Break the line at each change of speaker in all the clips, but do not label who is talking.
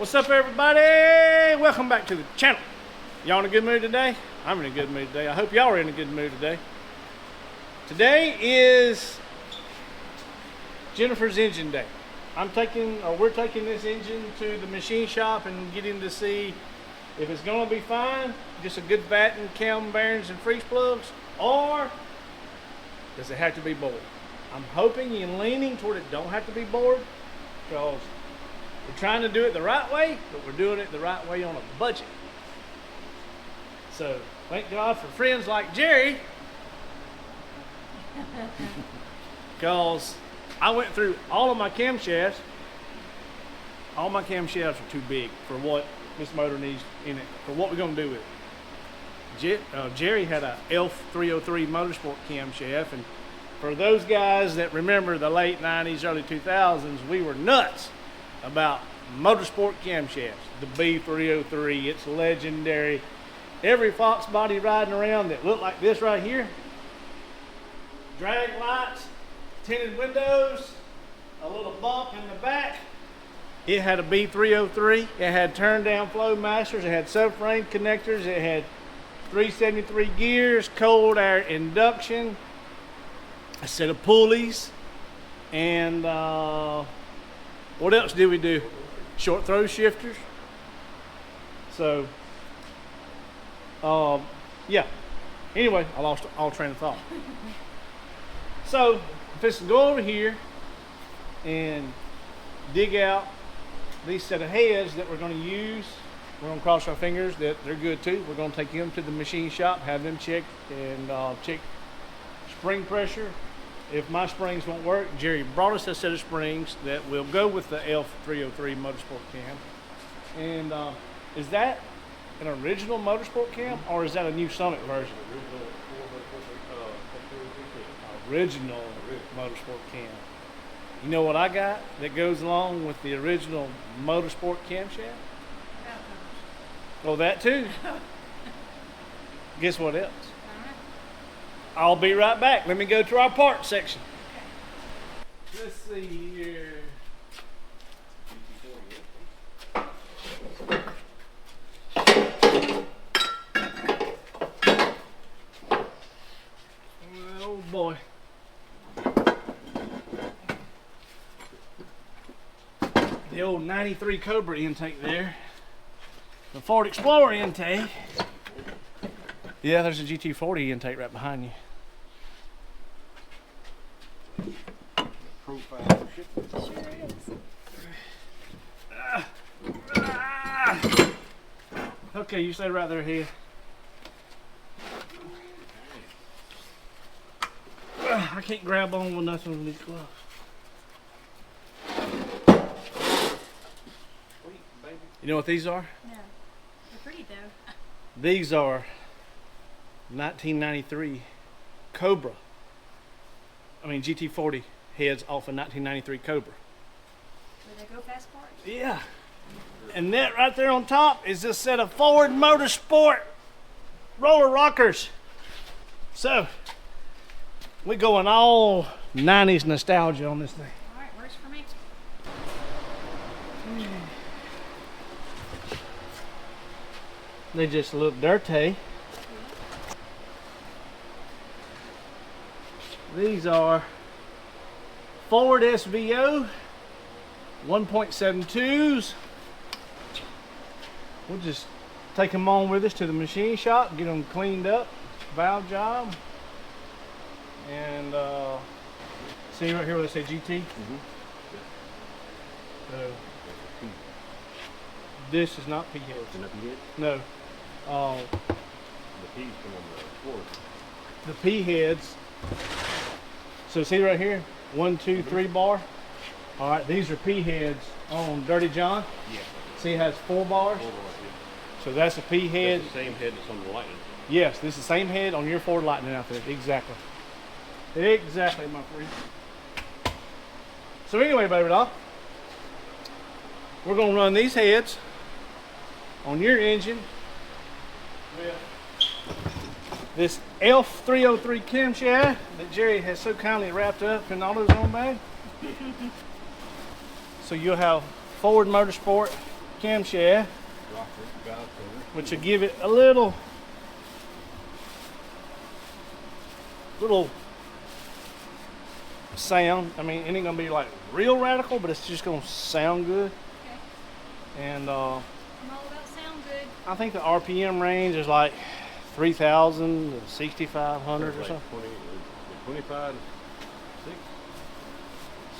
What's up, everybody? Welcome back to the channel. Y'all in a good mood today? I'm in a good mood today. I hope y'all are in a good mood today. Today is Jennifer's engine day. We're taking this engine to the machine shop and getting to see if it's gonna be fine, just a good vat and cam bearings and freeze plugs, or does it have to be bored? I'm hoping and leaning toward it don't have to be bored, because we're trying to do it the right way, but we're doing it the right way on a budget. So thank God for friends like Jerry, because I went through all of my camshafts. All my camshafts are too big for what this motor needs in it, for what we're going to do with it. Jerry had a ELF 303 Motorsport camshaft, and for those guys that remember the late 90s, early 2000s, we were nuts about motorsport camshafts. The B303, it's legendary. Every Fox body riding around that looked like this right here, drag lights, tinted windows, a little bump in the back. It had a B303. It had turn down flow masters. It had subframe connectors. It had 373 gears, cold air induction, a set of pulleys, and what else did we do? Short throw shifters. So, yeah. Anyway, I lost all train of thought. So, I'm fixing to go over here and dig out these set of heads that we're going to use. We're going to cross our fingers that they're good too. We're going to take them to the machine shop, have them checked, and check spring pressure. If my springs won't work, Jerry brought us a set of springs that will go with the ELF 303 Motorsport cam. And is that an original Motorsport cam, or is that a new Summit version? Original Motorsport cam. You know what I got that goes along with the original Motorsport camshaft? Oh, that too? Guess what else? I'll be right back. Let me go to our parts section. Let's see here. Oh boy. The old 93 Cobra intake there. The Ford Explorer intake. Yeah, there's a GT40 intake right behind you. Profile. Sure is. Okay, you stay right there, here. I can't grab on with nothing with these gloves. You know what these are?
No. They're pretty though.
These are 1993 Cobra. I mean GT40 heads off a 1993 Cobra.
Where they go fast parts?
Yeah. And that right there on top is a set of Ford Motorsport roller rockers. So we're going all 90s nostalgia on this thing.
All right, works for me.
They just look dirty. These are Ford SVO 1.72s. We'll just take them on with us to the machine shop, get them cleaned up, valve job, and see right here where they say GT? So, this is not P heads. No.
The P's come on the floor.
The P heads. So see right here, 1, 2, 3 bar. All right, these are P heads on Dirty John.
Yeah.
See, it has 4 bars.
4 bars, yeah.
So that's a P head.
That's the same head that's on the Lightning.
Yes, this is the same head on your Ford Lightning out there. Exactly. Exactly, my friend. So anyway, baby doll, we're gonna run these heads on your engine with this ELF 303 camshaft that Jerry has so kindly wrapped up in AutoZone bag. So you'll have Ford Motorsport camshaft,
Rocker, valve cover.
which will give it a little sound. I mean, it ain't gonna be like real radical, but it's just gonna sound good.
Okay.
And
I'm all about sound good.
I think the RPM range is like 3,000 to 6,500 or
Like
something.
25 to 6.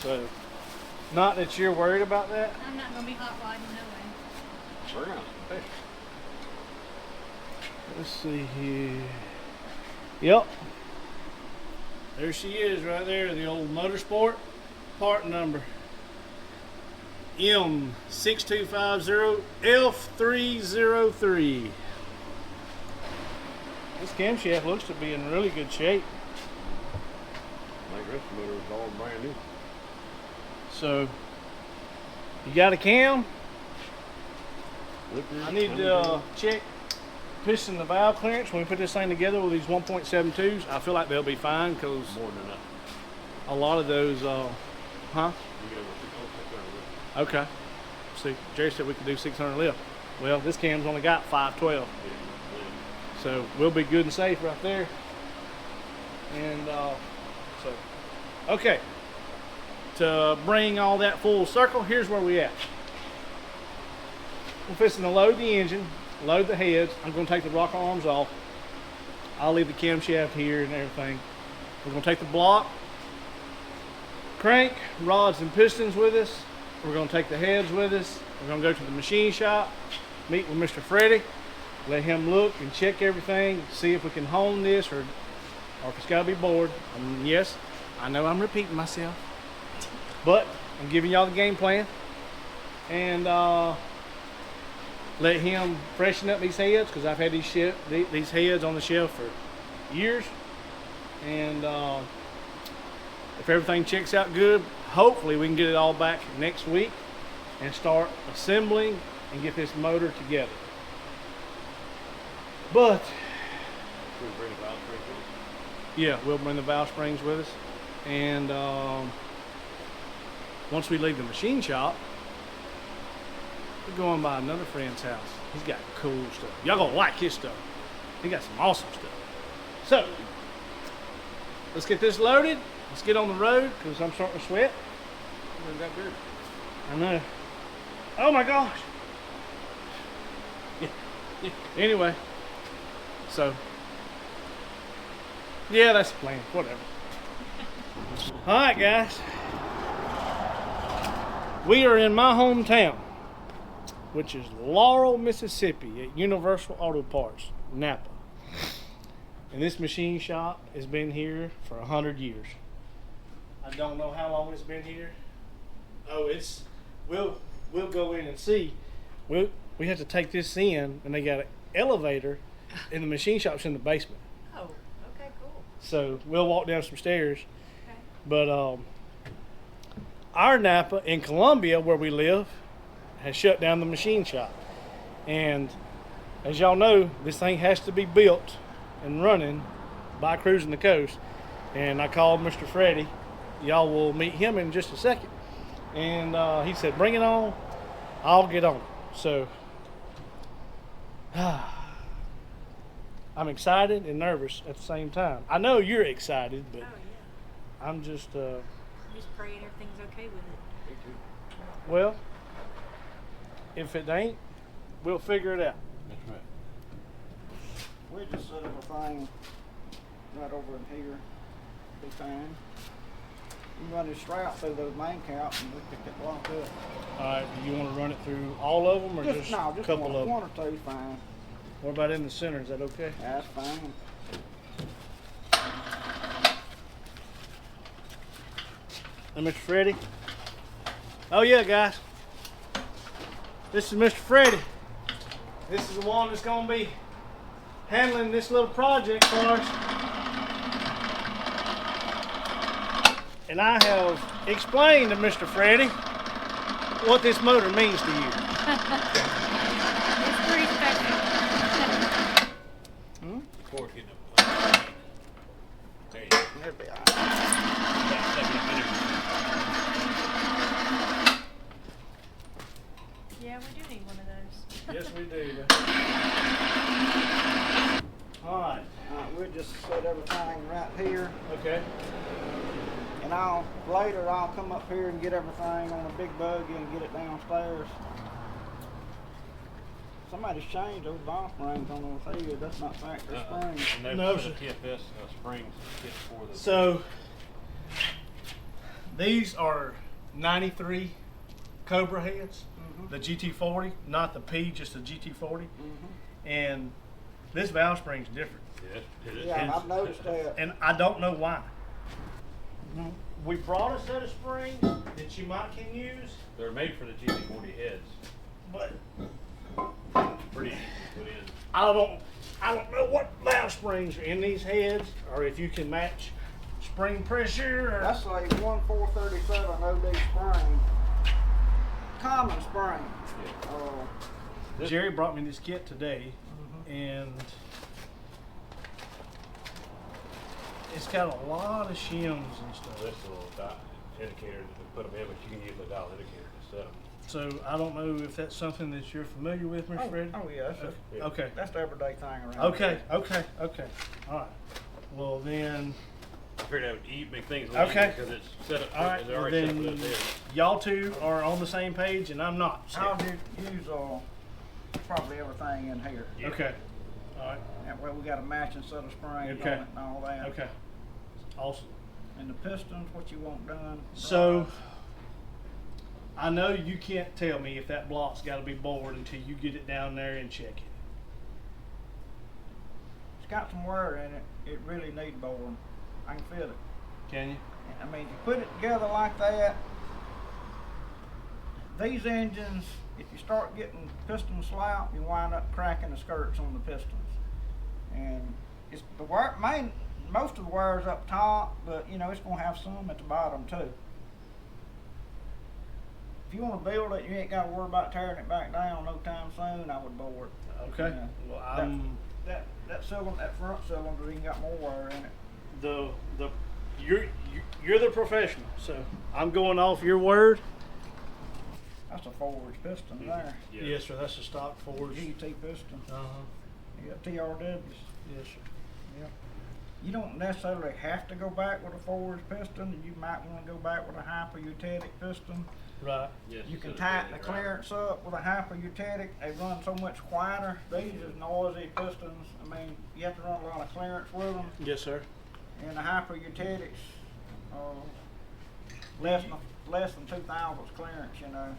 So, not that you're worried about that.
I'm not gonna be hot rodding, no way.
Burn out. Hey.
Let's see here. Yep. There she is right there, the old Motorsport part number. M6250F303. This camshaft looks to be in really good shape.
Like rest motor is all brand new.
So, you got a cam?
Liquor,
I need to check piston the valve clearance when we put this thing together with these 1.72s. I feel like they'll be fine because
more than enough.
a lot of those, huh?
You get over 600.
Okay. See, Jerry said we could do 600 lift. Well, this cam's only got 512. So we'll be good and safe right there. And okay. To bring all that full circle, here's where we at. We're fixing to load the engine, load the heads. I'm going to take the rocker arms off. I'll leave the camshaft here and everything. We're going to take the block, crank, rods and pistons with us. We're going to take the heads with us. We're going to go to the machine shop, meet with Mr. Freddie, let him look and check everything, see if we can hone this or if it's got to be bored. And yes, I know I'm repeating myself, but I'm giving y'all the game plan. And let him freshen up these heads because I've had these heads on the shelf for years. And if everything checks out good, hopefully we can get it all back next week and start assembling and get this motor together. But
Should we bring the valve spring with us?
yeah, we'll bring the valve springs with us. And once we leave the machine shop, we're going by another friend's house. He's got cool stuff. Y'all gonna like his stuff. He got some awesome stuff. So, let's get this loaded. Let's get on the road because I'm starting to sweat.
Isn't that good?
I know. Oh my gosh. Anyway, so yeah, that's the plan. Whatever. All right, guys. We are in my hometown, which is Laurel, Mississippi, at Universal Auto Parts, Napa. And this machine shop has been here for 100 years. I don't know how long it's been here. Oh, we'll go in and see. We have to take this in, and they got an elevator in the machine shop's in the basement.
Oh, okay, cool.
So we'll walk down some stairs.
Okay.
But our Napa in Columbia, where we live, has shut down the machine shop. And as y'all know, this thing has to be built and running by Cruising the Coast. And I called Mr. Freddie. Y'all will meet him in just a second. And he said, bring it on. I'll get on it. So I'm excited and nervous at the same time. I know you're excited, but
Oh, yeah.
I'm just,
I'm just praying everything's okay with it.
Me too.
well, if it ain't, we'll figure it out.
That's right.
We just set up a thing right over in here. Be fine. You run this strap through the main cap and we pick it locked up.
All right, do you want to run it through all of them or just
no,
a
just
couple
one,
of them?
one or two, fine.
What about in the center? Is that okay?
That's fine.
And Mr. Freddie? Oh yeah, guys. This is Mr. Freddie. This is the one that's going to be handling this little project for us. And I have explained to Mr. Freddie what this motor means to you.
It's pretty special.
Before getting up. There you go.
It'll be all right.
Yeah, we do need one of
just set everything right here,
Okay.
and later I'll come up here and get everything on a big buggy and get it downstairs. Somebody's changed those valve springs on those heads. That's not factory springs.
No,
No,
sir.
TFS springs kit for the.
So these are 93 Cobra heads, the GT40, not the P, just the GT40. And this valve spring's different.
Yes, it is.
Yeah, I've noticed that.
And I don't know why. We brought a set of springs that you might can use,
They're made for the GT40 heads.
but
Pretty easy to put in.
I don't know what valve springs are in these heads, or if you can match spring pressure. Or,
That's like 1437 OD spring. Common spring.
Jerry brought me this kit today, and it's got a lot of shims and stuff.
This little dot indicator to put them in, but you can use the dial indicator to set them.
So I don't know if that's something that you're familiar with, Mr. Freddie.
Oh yeah,
Yeah.
Okay.
that's the everyday thing around.
Okay. Okay. All right. Well then,
I figured that would make things a
Okay.
because it's set up.
all right.
It's
Well,
already set up
then
for those heads.
y'all two are on the same page, and I'm not. So-
I'll use probably everything in here.
Yeah.
Okay. All right.
That way we got a matching set of springs
Okay.
on it and all that.
Okay. Awesome.
And the pistons, what you want done.
So I know you can't tell me if that block's got to be bored until you get it down there and check it.
It's got some wear in it. It really needs boring. I can feel it.
Can you?
I mean, you put it together like that. These engines, if you start getting piston slap, you wind up cracking the skirts on the pistons. And it's the wear, most of the wire's up top, but you know it's gonna have some at the bottom too. If you want to build it, you ain't got to worry about tearing it back down no time soon. I would bore it.
Okay.
Yeah.
Well,
That cylinder, that front cylinder, even got more wire in it.
you're the professional, so I'm going off your word.
That's a forward piston there.
Yeah.
Yes, sir. That's a stock Ford.
GT piston. Yeah, TRWs.
Yes, sir.
Yeah. You don't necessarily have to go back with a forward piston. You might want to go back with a hyper-eutetic piston.
Right.
Yes,
You can
set it
tighten the
in right.
clearance up with a hyper-eutetic. They run so much quieter. These is noisy pistons. I mean, you have to run a lot of clearance with them.
Yes, sir.
And the hyper-eutetics, less than 2,000 clearance, you know.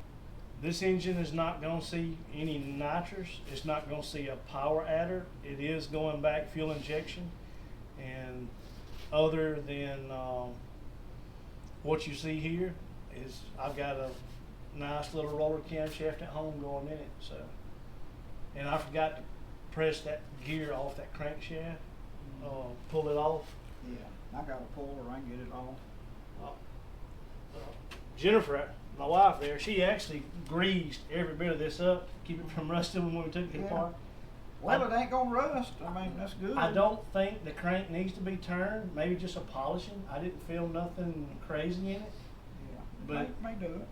This engine is not going to see any nitrous. It's not going to see a power adder. It is going back fuel injection. And other than what you see here is I've got a nice little roller camshaft at home going in it. So, and I forgot to press that gear off that crankshaft, pull it off.
Yeah, I got a puller. I can get it off.
Jennifer, my wife there, she actually greased every bit of this up, keep it from rusting when we took it
Yeah.
apart.
Well, it ain't gonna rust. I mean, that's good.
I don't think the crank needs to be turned, maybe just a polishing. I didn't feel nothing crazy in it.
Yeah,
But-
it may do it.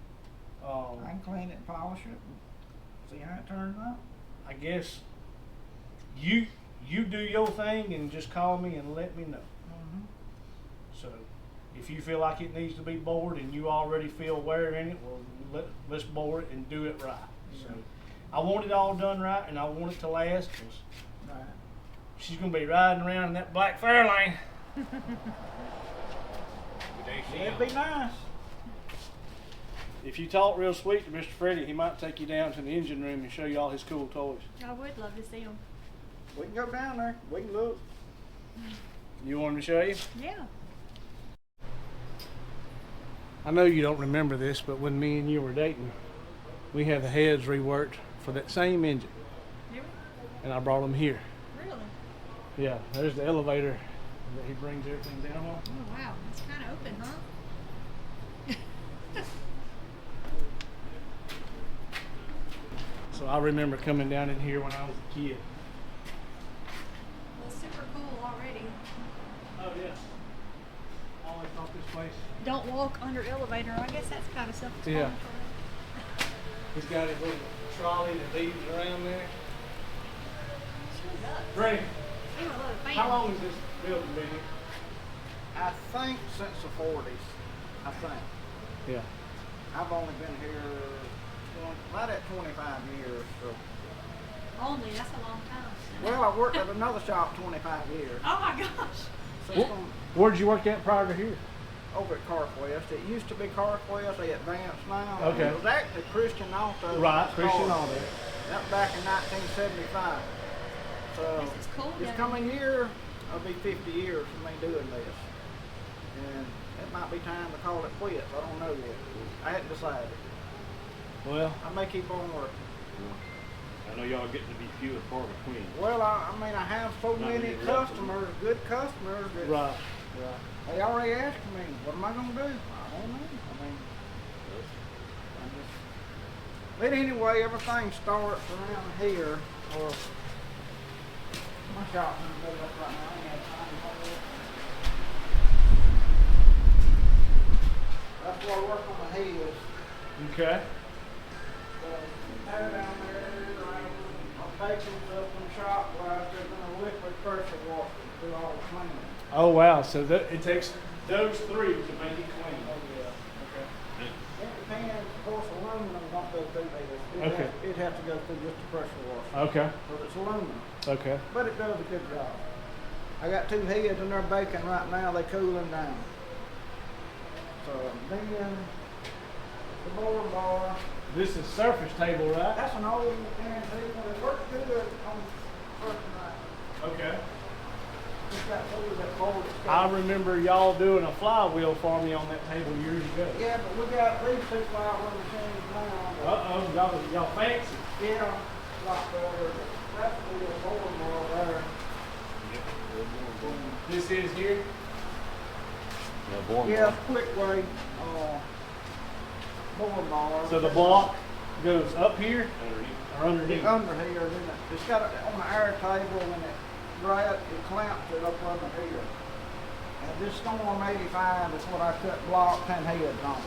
I can clean it and polish it and see how it turns out.
I guess you do your thing and just call me and let me know. So if you feel like it needs to be bored and you already feel wear in it, well, let's bore it and do it right. So
Yeah.
I want it all done right, and I want it to last, 'cause
Right.
she's gonna be riding around in that black Fairlane.
It'd be nice.
If you talk real sweet to Mr. Freddie, he might take you down to the engine room and show you all his cool toys.
I would love to see them.
We can go down there. We can look.
You want him to show you?
Yeah.
I know you don't remember this, but when me and you were dating, we had the heads reworked for that same engine,
Really?
and I brought them here.
Really?
Yeah, there's the elevator that he brings everything down on.
Oh wow, it's kind of open, huh?
So I remember coming down in here when I was a kid.
Well, super cool already.
Oh yes. I always thought this place.
Don't walk under elevator. I guess that's kind of self-explanatory.
He's got his little trolley that leads around there.
Sure does.
Great.
Even a little
How long has this building been here?
I think since the 40s. I think.
Yeah.
I've only been here right at 25 years. So.
Only, that's a long time.
Well, I worked at another shop 25 years.
Oh my gosh.
So
Where did you work at prior to here?
over at CarQuest. It used to be CarQuest. They advanced now.
Okay.
It was actually Christian Auto.
Right, Christian
Auto.
Auto.
That was back in 1975. So
This is cool.
this
down
coming
here.
year, it'll be 50 years of me doing this. And it might be time to call it quits. I don't know yet. I hadn't decided.
Well,
I may keep on working.
I know y'all getting to be few and far between.
Well, I mean, I have so
Not
many
many left.
customers, good customers, that
right, right.
they already asked me, what am I going to do? I don't know. I mean, I just... But anyway, everything starts around here, or my shop's in the middle of it right now. I ain't had time to hold it. That's where I work on the heels.
Okay.
Tear down there, I'll take them up in the shop where I they're going to liquid pressure wash to do all the cleaning.
Oh wow, so it takes those three to make it clean.
Oh yeah.
Okay.
It depends, of course, aluminum don't go through there.
Okay.
It has to go through just a pressure washer.
Okay.
But it's aluminum.
Okay.
But it does a good job. I got two heads and they're baking right now, they cooling down. So then the board bar.
This is surface table, right?
That's an old antique one. It worked good on first night.
Okay.
Just got through that board.
I remember y'all doing a flywheel for me on that table years ago.
Yeah, but we got these two flywheel machines now.
Uh-oh, y'all fancy.
Yeah, a lot better. That's a little board bar there.
This is here?
Yeah, quick way, board bar.
So the block goes up here or underneath?
It's under here, then it's got it on the air table and it clamps it up under here. And this Storm 85 is what I cut blocks and heads on.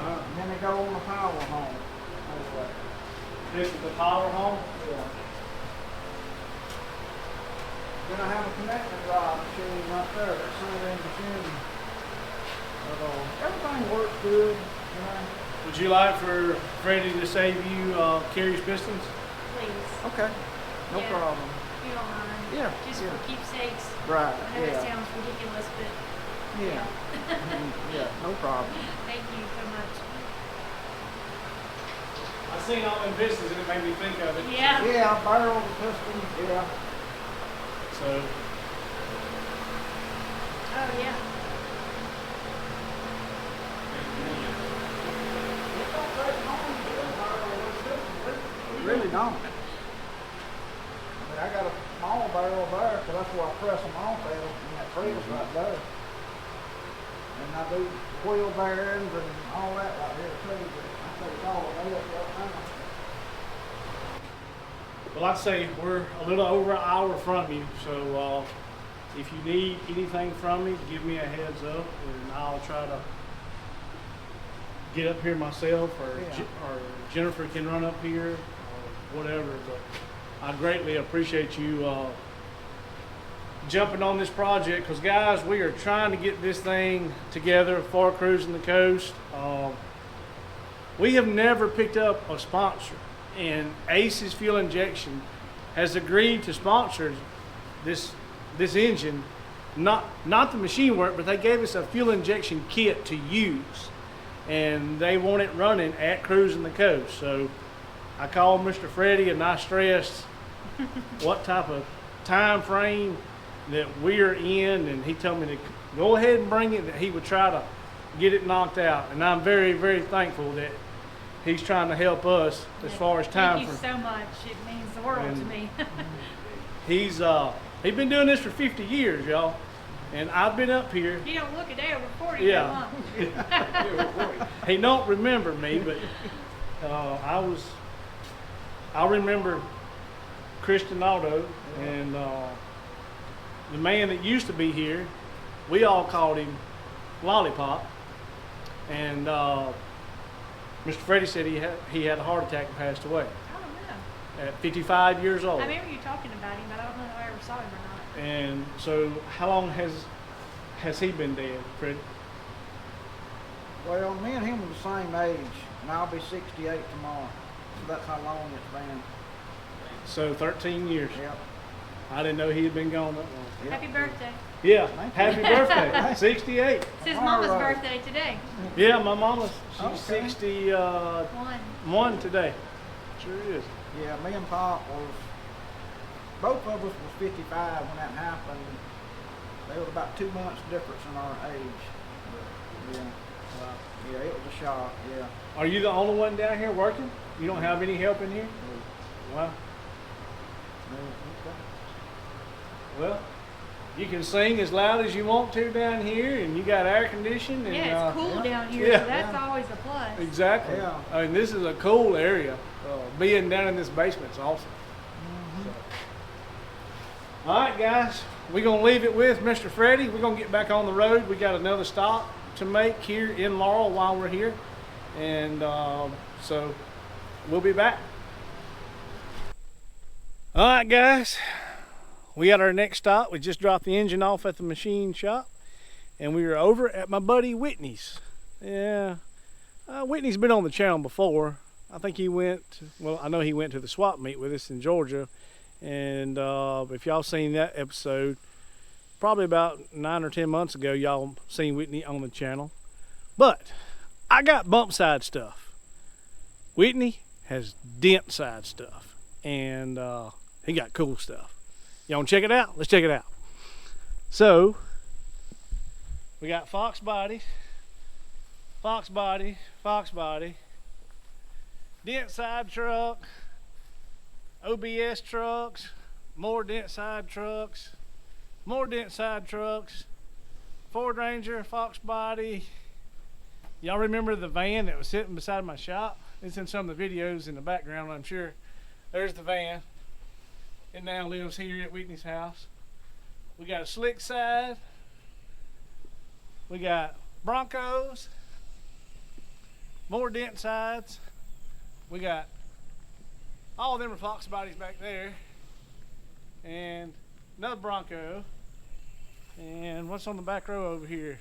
And then they go on the power home. Anyway.
This is the power home?
Yeah. Then I have a connecting rod machine right there, that same machine. Everything works good, you know.
Would you like for Freddie to save you Carrie's pistons?
Please.
Okay, no
Yeah.
problem.
If you don't mind.
Yeah,
Just
yeah.
for keepsakes.
Right,
I know it
yeah.
sounds ridiculous, but
Yeah. Yeah, no problem.
thank you so much.
I seen all them pistons and it made me think of it.
Yeah.
Yeah, barrel the piston, yeah.
So,
Oh yeah.
Really don't. I mean, I got a small barrel there, so that's where I press them off at, and that press right there. And I do wheel bearings and all that right here too, but I think it's all of that right now.
well, like I say, we're a little over an hour from you, so if you need anything from me, give me a heads up, and I'll try to get up here myself, or,
Yeah.
or Jennifer can run up here, or whatever. But I greatly appreciate you jumping on this project, because guys, we are trying to get this thing together for Cruising the Coast. We have never picked up a sponsor, and Ace's Fuel Injection has agreed to sponsor this engine, not the machine work, but they gave us a fuel injection kit to use, and they want it running at Cruising the Coast. So I called Mr. Freddie and I stressed what type of time frame that we're in, and he told me to go ahead and bring it, that he would try to get it knocked out. And I'm very, very thankful that he's trying to help us as far as time
Thank you so much. It means the world to
And-
me.
He's been doing this for 50 years, y'all, and I've been up here.
You don't look a day over 40,
Yeah.
huh?
He don't remember me, but I remember Christian Auto, and the man that used to be here, we all called him Lollipop, and Mr. Freddie said he had a heart attack and passed away
I don't know.
at 55 years old.
I remember you talking about him, but I don't know if I ever saw him or not.
And so, how long has he been dead, Freddie?
Well, me and him are the same age, and I'll be 68 tomorrow. So that's how long it's been.
So 13 years.
Yep.
I didn't know he had been gone that long.
Yep.
Happy birthday.
Yeah,
Thank
happy
you.
birthday, 68.
It's his
All
mama's
right.
birthday today.
Yeah, my mama's, she's
Okay.
61
One.
today. Sure is.
Yeah, me and Pop was, both of us was 55 when that happened. There was about 2 months difference in our age. But, yeah, it was a shock, yeah.
Are you the only one down here working? You don't have any help in here? Wow. Well, you can sing as loud as you want to down here, and you got air conditioning. And,
Yeah, it's cool down here,
yeah.
so that's always a plus.
Exactly.
Yeah.
I mean, this is a cool area. Being down in this basement's awesome. So. All right, guys, we're gonna leave it with Mr. Freddie. We're gonna get back on the road. We got another stop to make here in Laurel while we're here, and so we'll be back. All right, guys, we got our next stop. We just dropped the engine off at the machine shop, and we were over at my buddy Whitney's. Yeah, Whitney's been on the channel before. I think he went, well, I know he went to the swap meet with us in Georgia, and if y'all seen that episode, probably about 9 or 10 months ago, y'all seen Whitney on the channel. But I got bump side stuff. Whitney has dent side stuff, and he got cool stuff. Y'all want to check it out? Let's check it out. So we got Fox body, Fox body, Fox body, dent side truck, OBS trucks, more dent side trucks, more dent side trucks, Ford Ranger, Fox body. Y'all remember the van that was sitting beside my shop? It's in some of the videos in the background, I'm sure. There's the van. It now lives here at Whitney's house. We got a slick side. We got Broncos. More dent sides. We got all of them are Fox bodies back there. And another Bronco. And what's on the back row over here?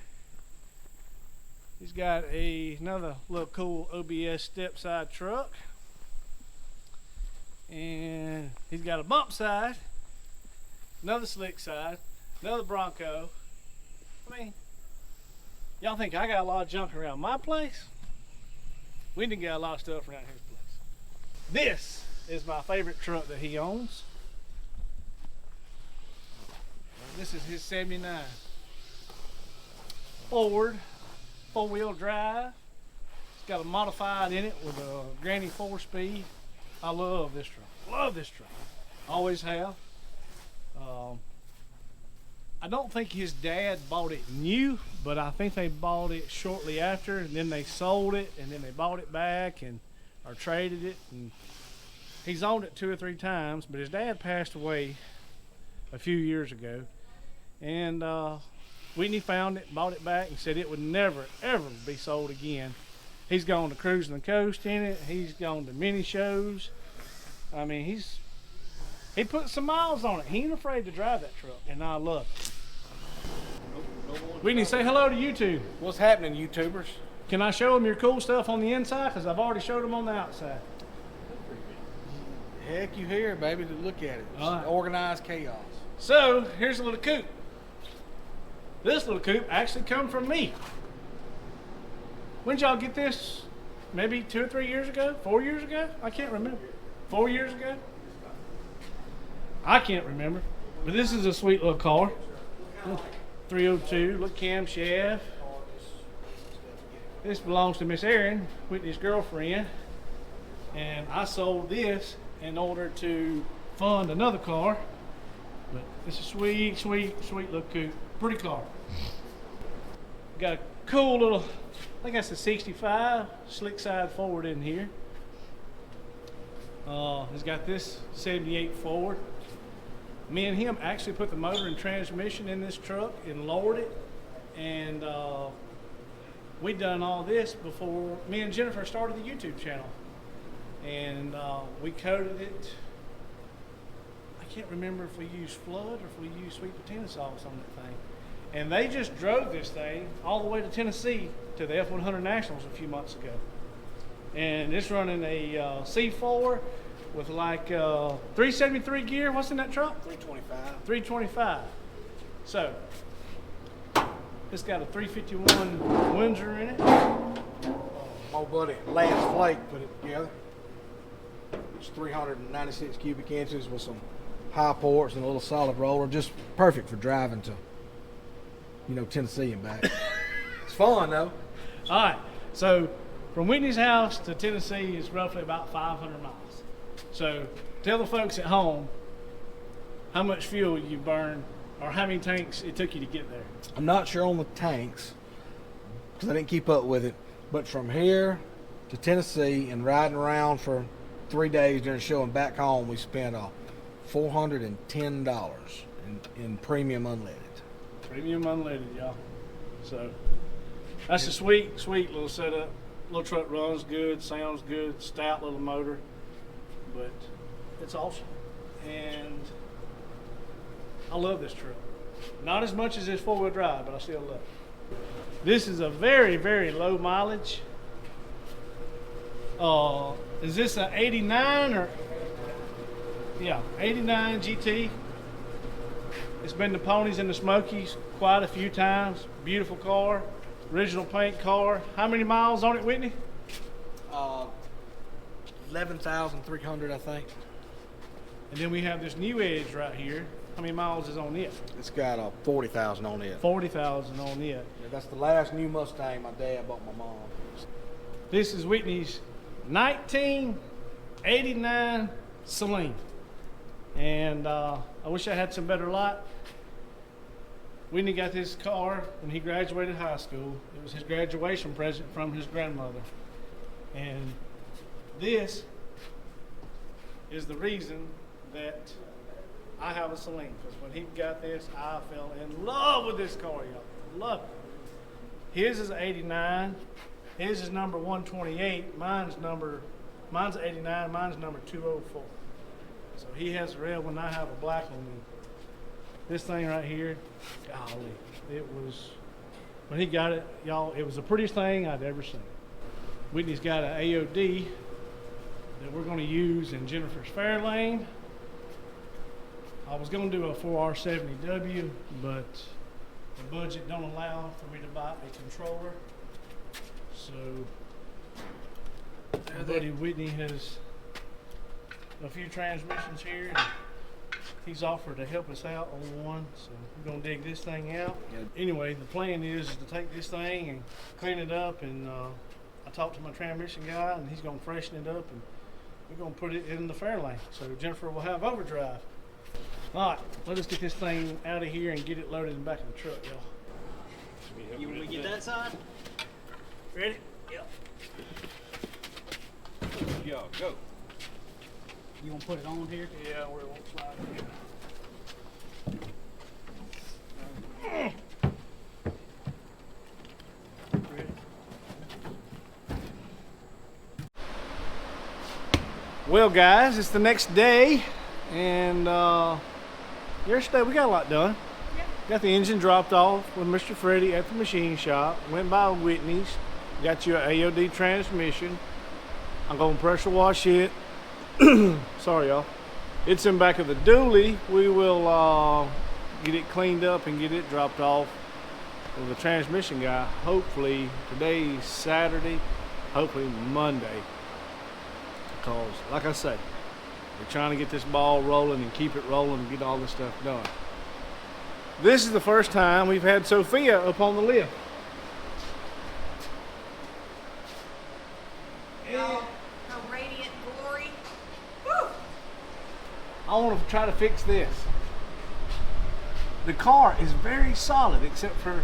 He's got another little cool OBS step side truck. And he's got a bump side, another slick side, another Bronco. I mean, y'all think I got a lot of junk around my place? We didn't got a lot of stuff around his place. This is my favorite truck that he owns. This is his 79 Ford 4-wheel drive. It's got a modified in it with a Granny 4-speed. I love this truck. Love this truck. Always have. I don't think his dad bought it new, but I think they bought it shortly after, and then they sold it, and then they bought it back and or traded it. And he's owned it 2 or 3 times, but his dad passed away a few years ago, and Whitney found it, bought it back, and said it would never ever be sold again. He's gone to Cruising the Coast in it. He's gone to many shows. I mean, he put some miles on it. He ain't afraid to drive that truck, and I love it. Whitney, say hello to YouTube.
What's happening, YouTubers?
Can I show them your cool stuff on the inside? Because I've already showed them on the outside.
Heck, you here, baby, to look at it. It's
All right.
organized chaos.
So, here's a little coupe. This little coupe actually come from me. When did y'all get this? Maybe 2 or 3 years ago? 4 years ago? I can't remember. 4 years ago? I can't remember. But this is a sweet little car. 302, look camshaft. This belongs to Miss Erin, Whitney's girlfriend. And I sold this in order to fund another car. But it's a sweet, sweet, sweet little coupe. Pretty car. Got a cool little, I think that's a 65 slick side Ford in here. It's got this 78 Ford. Me and him actually put the motor and transmission in this truck and lowered it. And we done all this before me and Jennifer started the YouTube channel. And we coated it. I can't remember if we used flood or if we used sweet potato sauce on that thing. And they just drove this thing all the way to Tennessee to the F100 Nationals a few months ago. And it's running a C4 with like 373 gear. What's in that truck?
325.
325. So, it's got a 351 Windsor in it.
My buddy Lance Flake put it together. It's 396 cubic inches with some high ports and a little solid roller. Just perfect for driving to, Tennessee and back. It's fun though.
All right, so from Whitney's house to Tennessee is roughly about 500 miles. So tell the folks at home how much fuel you burned or how many tanks it took you to get there.
I'm not sure on the tanks because I didn't keep up with it, but from here to Tennessee and riding around for 3 days during the show and back home, we spent $410 in premium unleaded.
Premium unleaded, y'all. So that's a sweet, sweet little setup. Little truck runs good, sounds good, stout little motor, but it's awesome. And I love this truck. Not as much as this four-wheel drive, but I still love it. This is a very, very low mileage. Is this an 89 or? Yeah, 89 GT. It's been the Ponies and the Smokies quite a few times. Beautiful car, original paint car. How many miles on it, Whitney?
11,300, I think.
And then we have this new Edge right here. How many miles is on it?
It's got 40,000 on it.
40,000 on it.
Yeah, that's the last new Mustang my dad bought my mom.
This is Whitney's 1989 Celine. And I wish I had some better luck. Whitney got this car when he graduated high school. It was his graduation present from his grandmother. And this is the reason that I have a Celine. Because when he got this, I fell in love with this car, y'all. Love it. His is 89. His is number 128. Mine's 89. Mine's number 204. So he has a red one. I have a black one. This thing right here, golly, it was, when he got it, y'all, it was the prettiest thing I'd ever seen. Whitney's got an AOD that we're going to use in Jennifer's Fairlane. I was going to do a 4R70W, but the budget don't allow for me to buy a controller. So my buddy Whitney has a few transmissions here. And he's offered to help us out on one, so we're gonna dig this thing out. Anyway, the plan is to take this thing and clean it up, and I talked to my transmission guy, and he's gonna freshen it up, and we're gonna put it in the Fairlane, so Jennifer will have overdrive. All right, let us get this thing out of here and get it loaded in the back of the truck, y'all.
You want me to get that side?
Ready? Yeah.
Y'all go.
You want to put it on here?
Yeah, where it won't slide in here. Well, guys, it's the next day, and yesterday we got a lot done.
Yeah.
Got the engine dropped off with Mr. Freddie at the machine shop. Went by Whitney's. Got you an AOD transmission. I'm gonna pressure wash it. Sorry, y'all. It's in back of the dually. We will get it cleaned up and get it dropped off with the transmission guy. Hopefully today's Saturday. Hopefully Monday. Because, like I say, we're trying to get this ball rolling and keep it rolling and get all this stuff done. This is the first time we've had Sophia up on the lift.
Her radiant glory. Woo!
I want to try to fix this. The car is very solid except for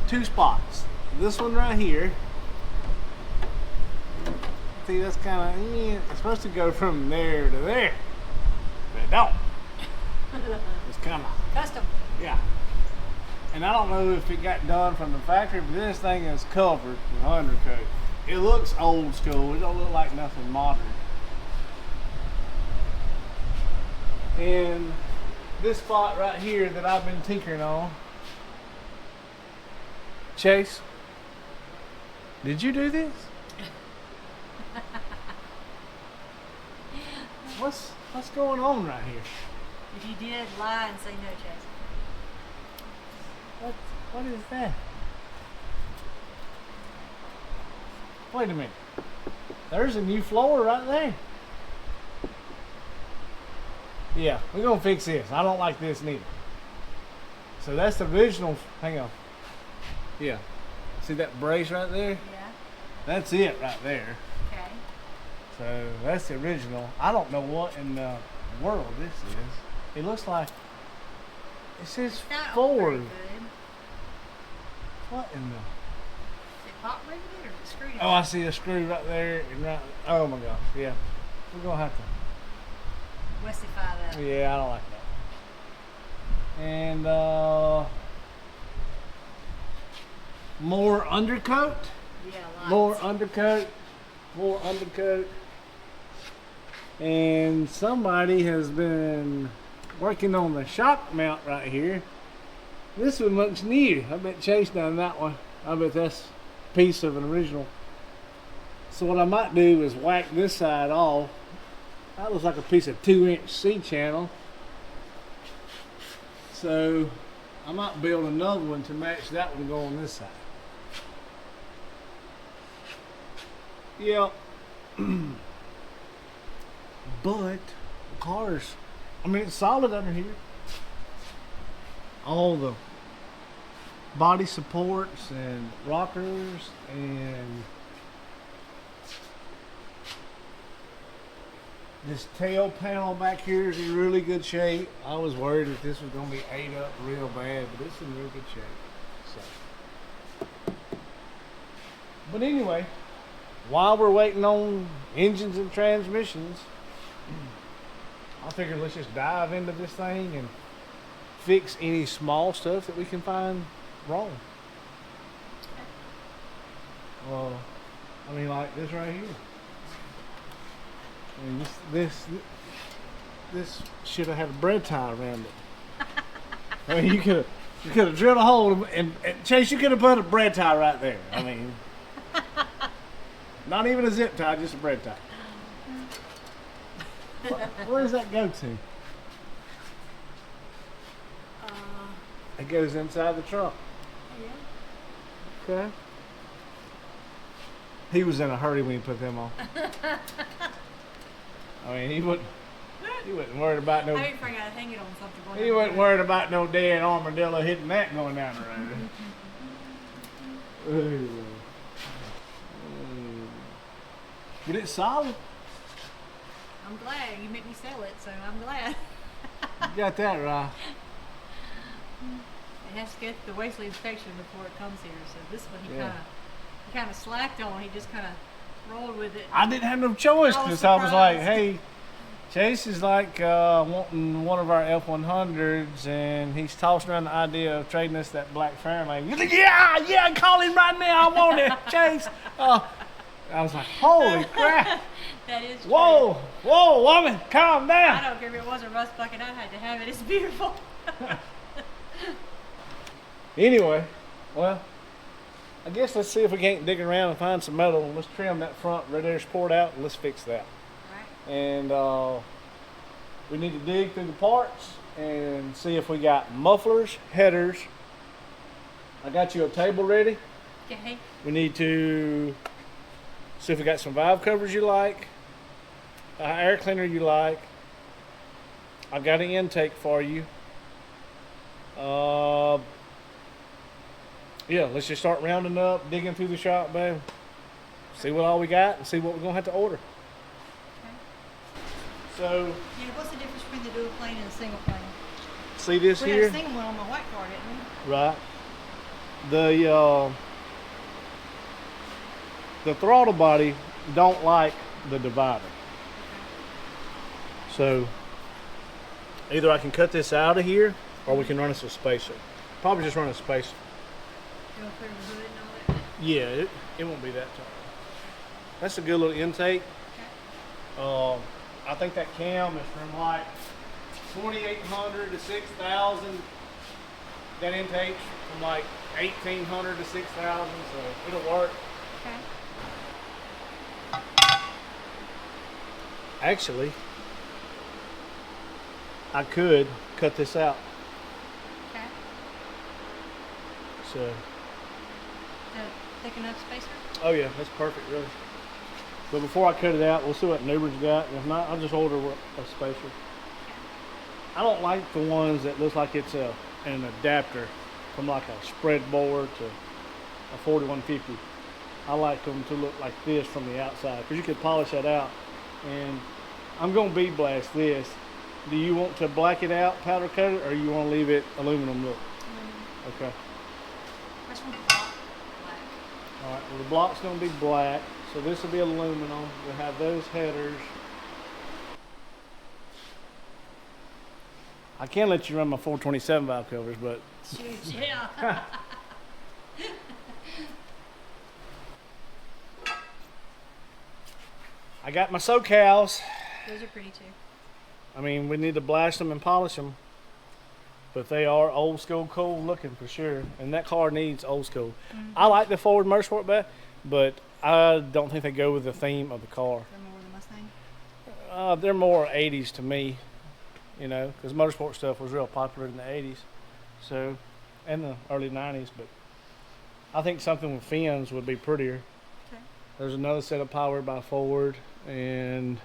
two spots. This one right here. See, that's kind of, it's supposed to go from there to there, but it don't. It's kind of,
Custom.
yeah. And I don't know if it got done from the factory, but this thing is covered with undercoat. It looks old school. It don't look like nothing modern. in this spot right here that I've been tinkering on. Chase, did you do this? What's going on right here?
If you did, lie and say no, Chase.
What is that? Wait a minute. There's a new floor right there. Yeah, we're gonna fix this. I don't like this neither. So that's the original. Hang on. Yeah. See that brace right there?
Yeah.
That's it right there.
Okay.
So that's the original. I don't know what in the world this is. It looks like it says
It's not
Ford.
very good.
What in the?
Is it pop riveted or is it screwed in?
Oh, I see a screw right there. And right. Oh my gosh. Yeah. We're gonna have to.
Westify that.
Yeah, I don't like that. And more undercoat.
Yeah, lots.
More undercoat. And somebody has been working on the shock mount right here. This one looks new. I bet Chase done that one. I bet that's a piece of an original. So what I might do is whack this side off. That looks like a piece of 2-inch C-channel. So I might build another one to match that one, go on this side. Yeah. But the car's, I mean, it's solid under here. All the body supports and rockers and this tail panel back here is in really good shape. I was worried that this was going to be ate up real bad, but it's in real good shape. So. But anyway, while we're waiting on engines and transmissions, I figured let's just dive into this thing and fix any small stuff that we can find wrong. Well, I mean, like this right here. I mean, this should have had a bread tie around it. I mean, you could have drilled a hole and Chase, you could have put a bread tie right there. I mean, not even a zip tie, just a bread tie. Where does that go to? It goes inside the trunk.
Yeah.
Okay. He was in a hurry when he put them on. I mean, he wasn't worried about no.
I didn't forget to hang it on something.
He wasn't worried about no dead armadillo hitting that going down the road. But it's solid.
I'm glad you made me sell it, so I'm glad.
You got that right.
It has to get the Wesley inspection before it comes here. So this one he
Yeah.
kind of slacked on. He just kind of rolled with it.
I didn't have no choice
I was
because I was like,
surprised.
hey, Chase is like wanting one of our F-100s, and he's tossing around the idea of trading us that black Fairlane. He's like, yeah, call him right now. I want it, Chase. I was like, holy crap.
That is true.
Whoa, woman, calm
I
down.
don't care if it was a rust bucket. I had to have it. It's beautiful.
Anyway, well, I guess let's see if we can't dig around and find some metal. Let's trim that front radiator support out and let's fix that.
Right.
And we need to dig through the parts and see if we got mufflers, headers. I got you a table ready.
Okay.
We need to see if we got some valve covers you like, air cleaner you like. I've got an intake for you. Yeah, let's just start rounding up, digging through the shop, babe. See what all we got and see what we're gonna have to order.
Okay.
So,
Yeah, what's the difference between the dual plane and the single plane?
see this
We had a
here?
single one on my white car, didn't we?
Right. The throttle body don't like the divider. So either I can cut this out of here or we can run us a spacer. Probably just run a spacer.
You want to clear the hood and all that?
Yeah, it won't be that tall. That's a good little intake.
Okay.
I think that cam is from like 2,800 to 6,000. That intakes from like 1,800 to 6,000, so it'll work.
Okay.
Actually, I could cut this out.
Okay.
So,
The thick enough spacer?
oh yeah, that's perfect, really. But before I cut it out, we'll see what Nuber's got. And if not, I'll just order a spacer. I don't like the ones that looks like it's an adapter from like a spread board to a 4150. I like them to look like this from the outside because you could polish that out. And I'm going to bead blast this. Do you want to black it out, powder coat it, or you want to leave it aluminum look? Okay.
I just want the block black.
All right, well the block's going to be black, so this will be aluminum. We'll have those headers. I can let you run my 427 valve covers, but
Shoot, yeah.
I got my SoCals.
Those are pretty too.
I mean, we need to blast them and polish them, but they are old school cool looking for sure. And that car needs old school. I like the forward motorsport but I don't think they go with the theme of the car.
They're more than Mustang.
They're more 80s to me, you know, because motorsport stuff was real popular in the 80s, so, and the early 90s. But I think something with fins would be prettier.
Okay.
There's another set of Powered by Ford, and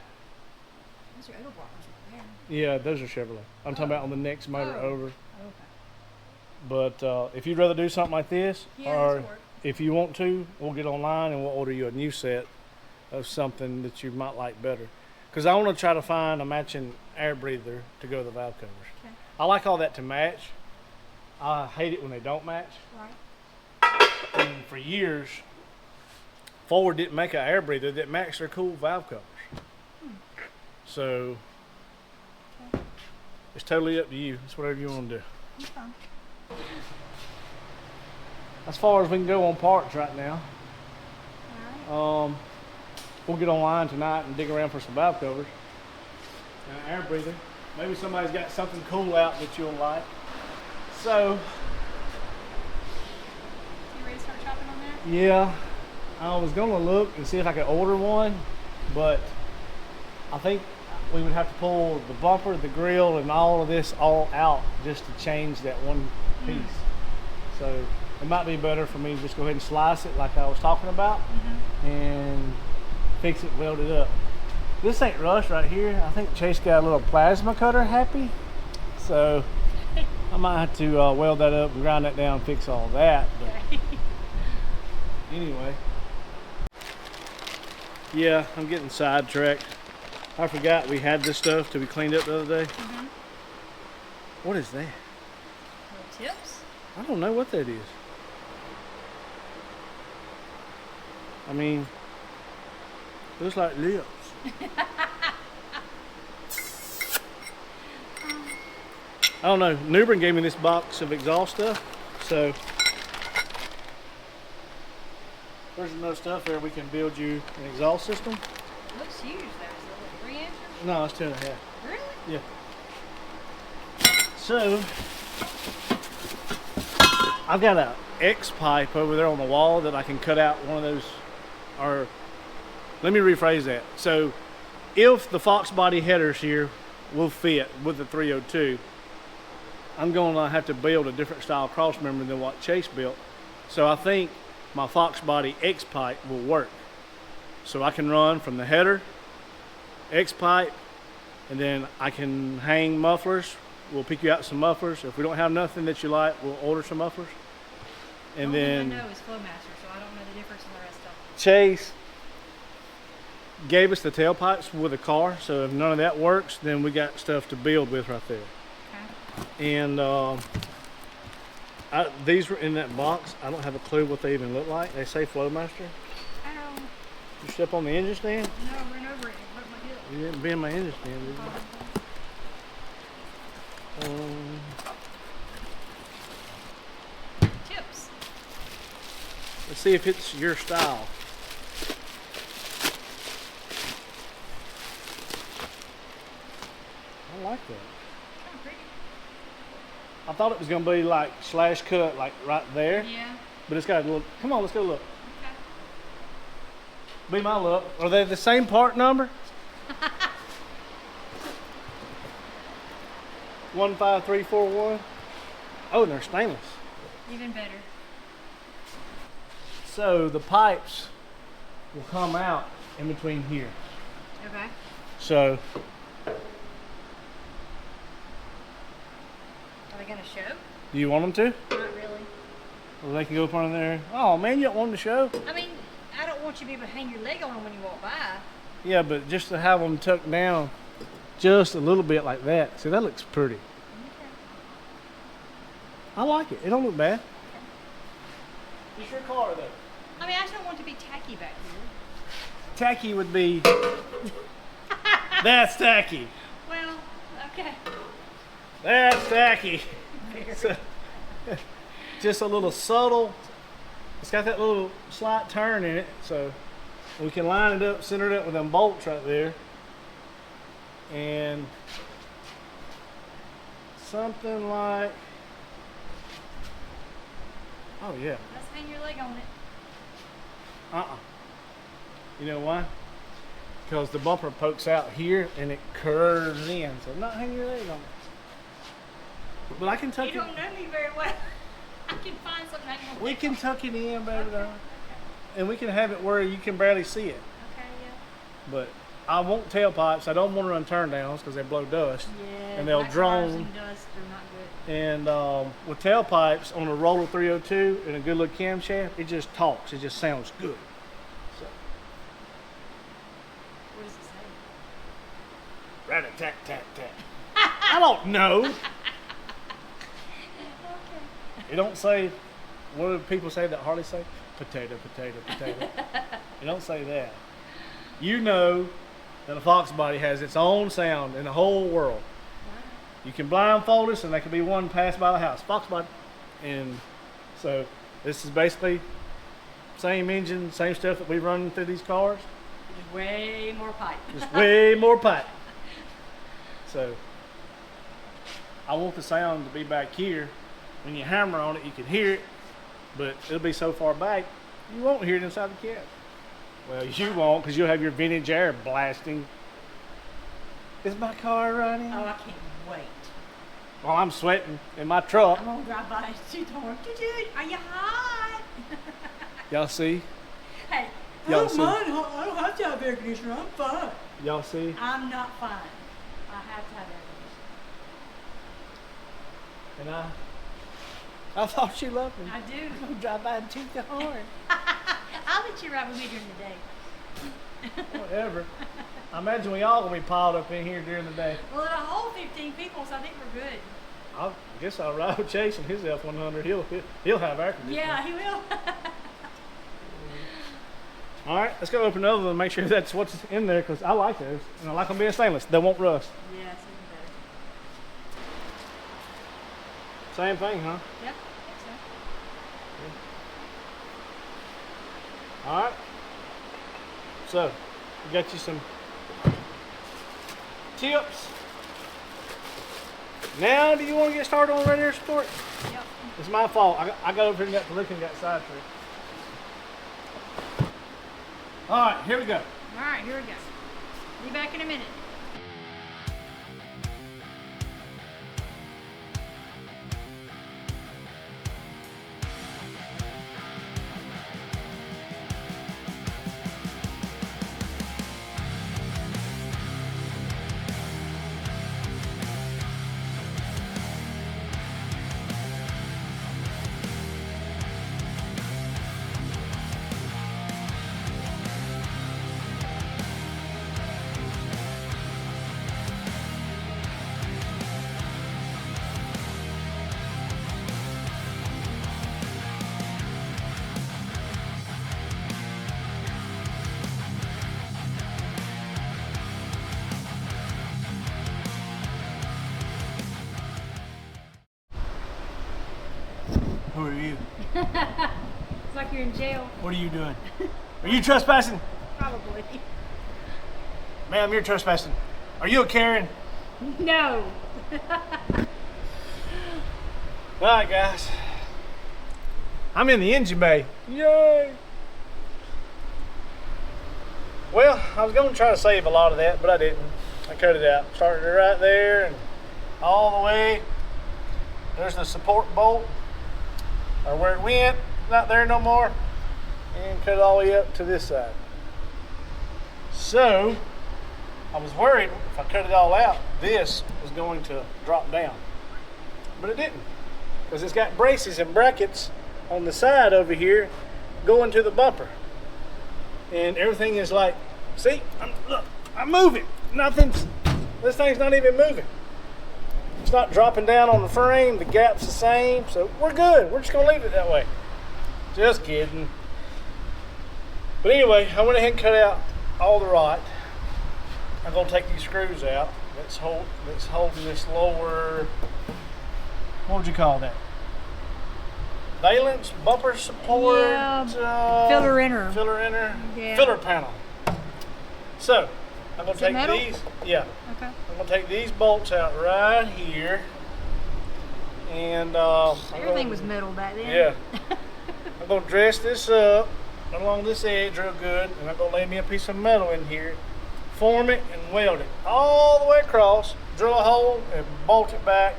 Those are Edelbrockers right there.
yeah, those are Chevrolet. I'm talking about on the next motor
Oh.
over.
Okay.
But if you'd rather do something like this,
Yeah,
or
those will work.
if you want to, we'll get online and we'll order you a new set of something that you might like better. Because I want to try to find a matching air breather to go with the valve covers.
Okay.
I like all that to match. I hate it when they don't match.
Right.
And for years, Ford didn't make an air breather that matched their cool valve covers. So
Okay.
it's totally up to you. It's whatever you want to do.
That's fine.
As far as we can go on parts right now,
All right.
we'll get online tonight and dig around for some valve covers and an air breather. Maybe somebody's got something cool out that you'll like. So,
You ready to start chopping on that?
yeah, I was gonna look and see if I could order one, but I think we would have to pull the bumper, the grill, and all of this all out just to change that one piece. So it might be better for me to just go ahead and slice it like I was talking about and fix it, weld it up. This ain't rust right here. I think Chase got a little plasma cutter happy. So I might have to weld that up and grind that down and fix all that. But
Okay.
anyway. Yeah, I'm getting sidetracked. I forgot we had this stuff to be cleaned up the other day. What is that?
Little tips?
I don't know what that is. I mean, looks like lips. I don't know. Newbern gave me this box of exhaust stuff, so there's enough stuff there we can build you an exhaust system.
It looks huge there. Is it like 3 inches?
No, it's 2.5.
Really?
Yeah. So I've got a X pipe over there on the wall that I can cut out one of those, or let me rephrase that. So if the Fox body headers here will fit with the 302, I'm going to have to build a different style cross member than what Chase built. So I think my Fox body X pipe will work. So I can run from the header, X pipe, and then I can hang mufflers. We'll pick you out some mufflers. If we don't have nothing that you like, we'll order some mufflers. And
The only
then
thing I know is Flowmaster, so I don't know the difference in the rest of them.
Chase gave us the tailpipes with the car, so if none of that works, then we got stuff to build with right there.
Okay.
And these were in that box. I don't have a clue what they even look like. They say Flowmaster.
Ow.
You step on the engine stand?
No, run over it. It hurt my hip.
You didn't bend my engine stand, did you?
Tips.
Let's see if it's your style. I like that. I thought it was gonna be like slash cut, like right there.
Yeah.
But it's got a little. Come on, let's go look.
Okay.
Be my luck. Are they the same part number? 15341. Oh, and they're stainless.
Even better.
So the pipes will come out in between here.
Okay.
So
Are they gonna show?
do you want them to?
Not really.
Or they can go up under there. Oh man, you don't want them to show?
I mean, I don't want you to be able to hang your leg on them when you walk by.
Yeah, but just to have them tucked down just a little bit like that. See, that looks pretty.
Okay.
I like it. It don't look bad. It's your car though.
I mean, I just don't want it to be tacky back here.
Tacky would be. That's tacky.
Well, okay.
That's tacky. So, just a little subtle. It's got that little slight turn in it, so we can line it up, center it up with them bolts right there, and something like. Oh yeah.
Let's hang your leg on it.
You know why? Because the bumper pokes out here and it curves in. So I'm not hanging your leg on it. But I can tuck
You
it.
don't know me very well. I can find something I can.
We can tuck it in, baby.
Okay.
Doll. And we can have it where you can barely see it.
Okay, yeah.
But I want tailpipes. I don't want to run turn downs because they blow dust.
Yeah.
And they'll
black
drone.
cars and dust are not good.
And with tailpipes on a roller 302 and a good little camshaft, it just talks. It just sounds good. So,
What does it say?
rat-a-tat-tat-tat. I don't know.
Okay.
It don't say, what do people say that Harley say? Potato, potato, potato. It don't say that. You know that a Fox body has its own sound in the whole world. You can blindfold us and there can be one pass by the house. Fox body. And so this is basically same engine, same stuff that we run through these cars.
Just way more pipe.
Just way more pipe. So I want the sound to be back here. When you hammer on it, you can hear it, but it'll be so far back, you won't hear it inside the cab. Well, you won't, because you'll have your vintage air blasting. Is my car running?
Oh, I can't wait.
Well, I'm sweating in my truck.
I'm gonna drive by and shoot the horn. Dude, are you hot?
Y'all see?
Hey, I
Y'all
don't
see?
mind. I don't have to have air conditioner. I'm fine.
Y'all see?
I'm not fine. I have to have air conditioner.
And I thought you loved me.
I do.
I'm gonna drive by and toot the horn.
I'll let you ride with me during the day.
Whatever. I imagine we all gonna be piled up in here during the day.
Well, it'll hold 15 people, so I think we're good.
I guess I'll ride with Chase in his F100. He'll have air conditioning.
Yeah, he will.
All right, let's go open another one and make sure that's what's in there, because I like those and I like them being stainless. They won't rust.
Yeah, it's even better.
Same thing, huh?
Yep, I think so.
All right. So, we got you some tips. Now, do you want to get started on radiator support?
Yep.
It's my fault. I got over here and got to looking and got sidetracked. All right, here we go.
All right, here we go. Be back in a minute.
Who are you?
It's like you're in jail.
What are you doing? Are you trespassing?
Probably.
Ma'am, you're trespassing. Are you a Karen?
No.
All right, guys. I'm in the engine bay. Yay! Well, I was going to try to save a lot of that, but I didn't. I cut it out. Started it right there and all the way. There's the support bolt, or where it went, not there no more, and cut it all the way up to this side. So, I was worried if I cut it all out, this was going to drop down. But it didn't, because it's got braces and brackets on the side over here going to the bumper. And everything is like, see, look, I'm moving. This thing's not even moving. It's not dropping down on the frame. The gap's the same, so we're good. We're just gonna leave it that way. Just kidding. But anyway, I went ahead and cut out all the rot. I'm gonna take these screws out. That's holding this lower, what would you call that? Valence, bumper support,
Filler inner.
Yeah. Filler panel. So, I'm gonna take these. Yeah.
Okay.
I'm gonna take these bolts out right here, and
everything was metal back then.
Yeah. I'm gonna dress this up along this edge real good, and I'm gonna lay me a piece of metal in here, form it, and weld it all the way across. Drill a hole and bolt it back.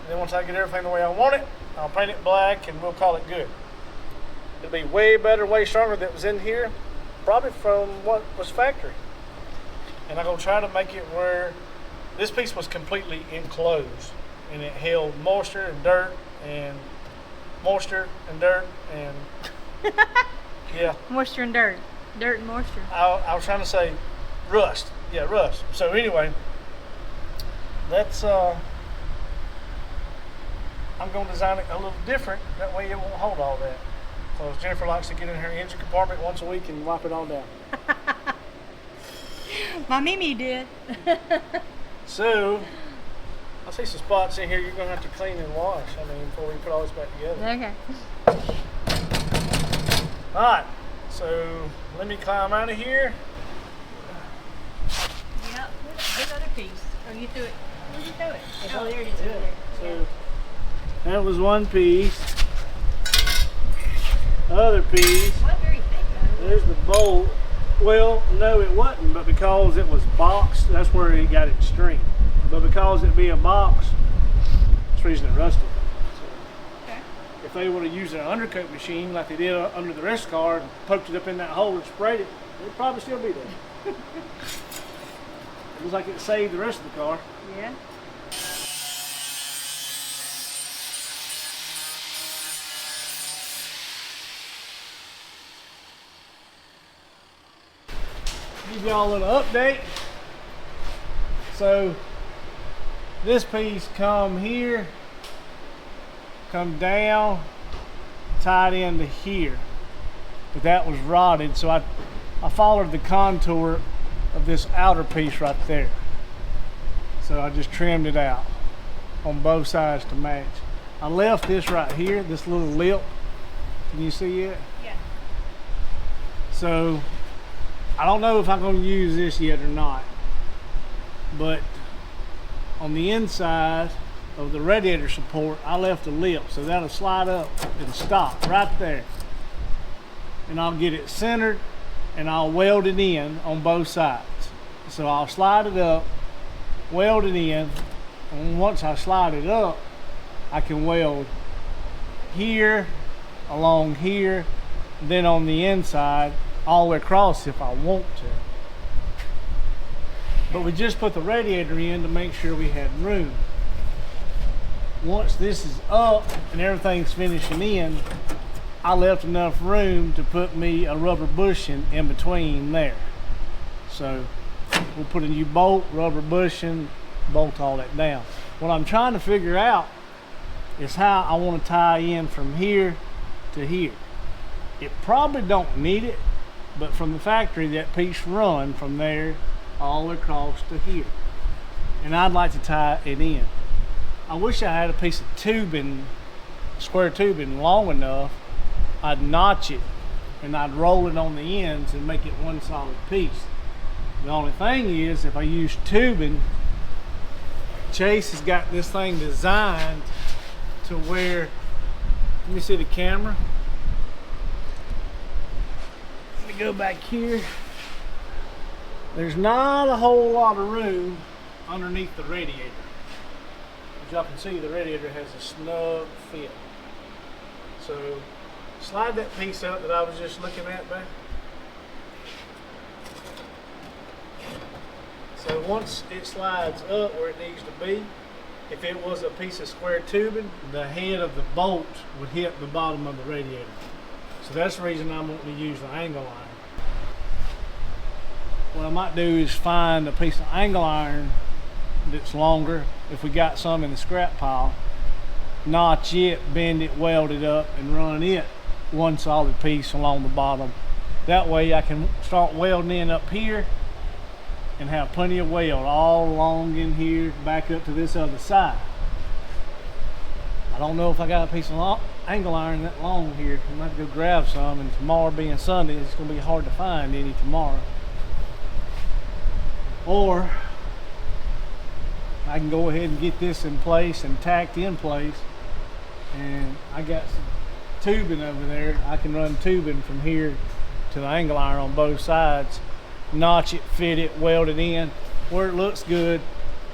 And then once I get everything the way I want it, I'll paint it black, and we'll call it good. It'll be way better, way stronger than it was in here, probably from what was factory. And I'm gonna try to make it where this piece was completely enclosed, and it held moisture and dirt and yeah.
Moisture and dirt. Dirt and moisture.
I was trying to say rust. Yeah, rust. So anyway, that's I'm gonna design it a little different. That way it won't hold all that. So Jennifer likes to get in her engine compartment once a week and wipe it all down.
My Mimi did.
So, I see some spots in here you're going to have to clean and wash, before we put all this back together.
Okay.
Alright, so let me climb out of here.
Yep. This other piece. Oh, you threw it. Where'd you throw it? Oh, there it is over there.
So, that was one piece. Other piece.
Not very thick though.
There's the bolt. Well, no, it wasn't, but because it was boxed, that's where it got its strength. But because it being boxed, that's the reason it rusted. So,
Okay.
if they would have used an undercoat machine like they did under the rest car and poked it up in that hole and sprayed it, it'd probably still be there. It looks like it saved the rest of the car.
Yeah.
Give y'all a little update. So this piece come here, come down, tied into here, but that was rotted, so I followed the contour of this outer piece right there. So I just trimmed it out on both sides to match. I left this right here, this little lip. Can you see it?
Yeah.
So I don't know if I'm going to use this yet or not, but on the inside of the radiator support, I left a lip, so that'll slide up and stop right there. And I'll get it centered, and I'll weld it in on both sides. So I'll slide it up, weld it in, and once I slide it up, I can weld here, along here, then on the inside, all the way across if I want to. But we just put the radiator in to make sure we had room. Once this is up and everything's finishing in, I left enough room to put me a rubber bushing in between there. So we'll put a new bolt, rubber bushing, bolt all that down. What I'm trying to figure out is how I want to tie in from here to here. It probably don't need it, but from the factory that piece run from there all across to here, and I'd like to tie it in. I wish I had a piece of tubing, square tubing long enough. I'd notch it and I'd roll it on the ends and make it one solid piece. The only thing is, if I use tubing, Chase has got this thing designed to where, let me see the camera. Let me go back here. There's not a whole lot of room underneath the radiator. As y'all can see, the radiator has a snug fit. So slide that piece up that I was just looking at back. So once it slides up where it needs to be, if it was a piece of square tubing, the head of the bolt would hit the bottom of the radiator. So that's the reason I'm wanting to use the angle iron. What I might do is find a piece of angle iron that's longer, if we got some in the scrap pile, notch it, bend it, weld it up, and run it one solid piece along the bottom. That way I can start welding in up here and have plenty of weld all along in here, back up to this other side. I don't know if I got a piece of angle iron that long here. I might go grab some, and tomorrow being Sunday, it's gonna be hard to find any tomorrow. Or I can go ahead and get this in place and tacked in place, and I got some tubing over there. I can run tubing from here to the angle iron on both sides, notch it, fit it, weld it in where it looks good,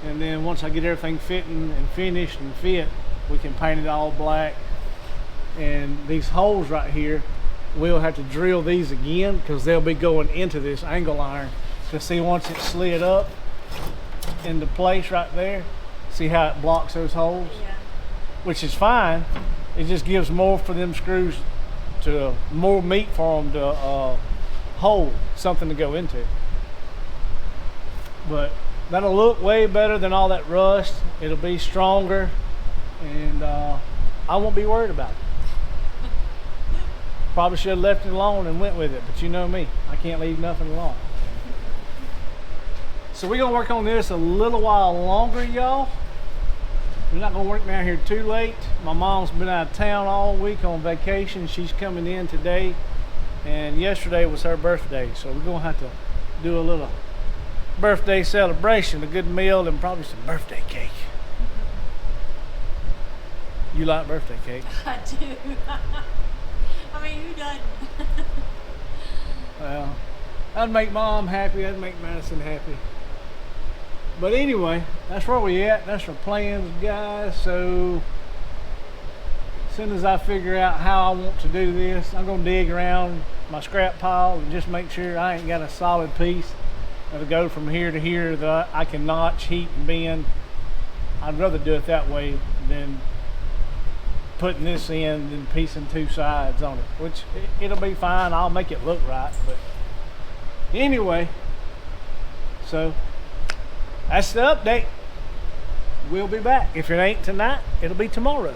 and then once I get everything fitting and finished and fit, we can paint it all black. And these holes right here, we'll have to drill these again because they'll be going into this angle iron. So see, once it's slid up into place right there, see how it blocks those holes?
Yeah.
Which is fine. It just gives more for them screws, to more meat for them to hold, something to go into. But that'll look way better than all that rust. It'll be stronger, and I won't be worried about it. Probably should have left it alone and went with it, but you know me, I can't leave nothing alone. So we're gonna work on this a little while longer, y'all. We're not gonna work down here too late. My mom's been out of town all week on vacation. She's coming in today, and yesterday was her birthday, so we're gonna have to do a little birthday celebration, a good meal, and probably some birthday cake. You like birthday cake?
I do. I mean, who doesn't?
Well, that'd make Mom happy, that'd make Madison happy. But anyway, that's where we at. That's our plans, guys. So as soon as I figure out how I want to do this, I'm gonna dig around my scrap pile and just make sure I ain't got a solid piece that'll go from here to here that I can notch, heat, and bend. I'd rather do it that way than putting this in and piecing two sides on it, which it'll be fine. I'll make it look right. But anyway, so that's the update. We'll be back. If it ain't tonight, it'll be tomorrow.